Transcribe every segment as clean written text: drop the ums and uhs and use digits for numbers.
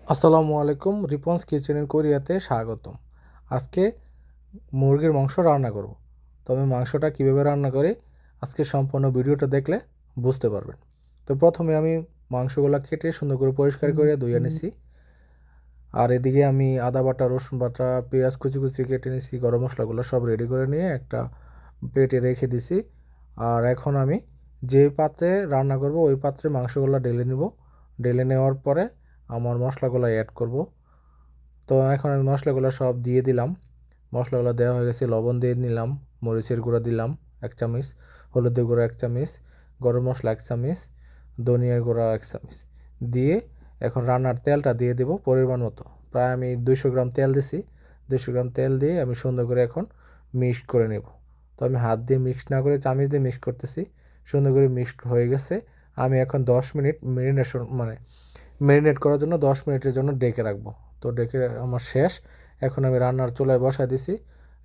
আসসালামু আলাইকুম, রিপন্স কিচেনের কোরিয়াতে স্বাগতম। আজকে মুরগির মাংস রান্না করব। তো আমি মাংসটা কীভাবে রান্না করি আজকে সম্পূর্ণ ভিডিওটা দেখলে বুঝতে পারবেন। তো প্রথমে আমি মাংসগুলো কেটে সুন্দর করে পরিষ্কার করে ধুয়ে নিছি। আর এদিকে আমি আদা বাটা, রসুন বাটা, পেঁয়াজ কুচি কুচি কেটে নিছি, গরম মশলাগুলো সব রেডি করে নিয়ে একটা প্লেটে রেখে দিছি। আর এখন আমি যে পাত্রে রান্না করব ওই পাত্রে মাংসগুলো ঢেলে নেব। ঢেলে নেওয়ার পরে আমার মশলাগুলো অ্যাড করব। তো এখন আমি মশলাগুলো সব দিয়ে দিলাম। মশলাগুলো দেওয়া হয়ে গেছে, লবণ দিয়ে নিলাম, মরিচের গুঁড়া দিলাম 1 চামচ, হলুদের গুঁড়া 1 চামচ, গরম মশলা 1 চামচ, ধনিয়ার গুঁড়া 1 চামচ দিয়ে এখন রান্নার তেলটা দিয়ে দেব পরিমাণ মতো। প্রায় আমি 200 গ্রাম তেল দিছি। 200 গ্রাম তেল দিয়ে আমি সুন্দর করে এখন মিক্সড করে নেব। তো আমি হাত দিয়ে মিক্স না করে চামচ দিয়ে মিক্স করতেছি। সুন্দর করে মিক্সড হয়ে গেছে। আমি এখন 10 মিনিট ম্যারিনেট করার জন্য 10 মিনিটের জন্য ডেকে রাখবো। তো ডেকে আমার শেষ। এখন আমি রান্নার চুলায় বসায় দিছি।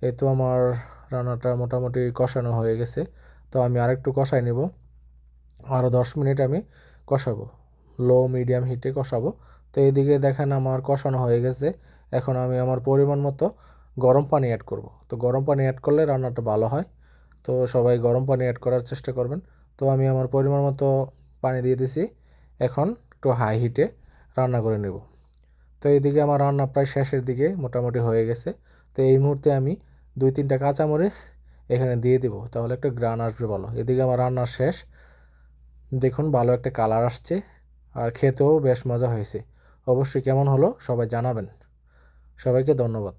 এই তো আমার রান্নাটা মোটামুটি কষানো হয়ে গেছে। তো আমি আরেকটু কষাই নেব, আরও 10 মিনিট আমি কষাবো, লো মিডিয়াম হিটে কষাবো। তো এইদিকে দেখেন আমার কষানো হয়ে গেছে। এখন আমি আমার পরিমাণ মতো গরম পানি অ্যাড করব। তো গরম পানি অ্যাড করলে রান্নাটা ভালো হয়। তো সবাই গরম পানি অ্যাড করার চেষ্টা করবেন। তো আমি আমার পরিমাণ মতো পানি দিয়ে দিছি। এখন একটু হাই হিটে রান্না করে নেব। তো এইদিকে আমার রান্না প্রায় শেষের দিকে মোটামুটি হয়ে গেছে। তো এই মুহূর্তে আমি 2-3টা কাঁচামরিচ এখানে দিয়ে দিব, তাহলে একটা গ্রান আসবে ভালো। এদিকে আমার রান্না শেষ। দেখুন ভালো একটা কালার আসছে আর খেতেও বেশ মজা হয়েছে। অবশ্যই কেমন হলো সবাই জানাবেন। সবাইকে ধন্যবাদ।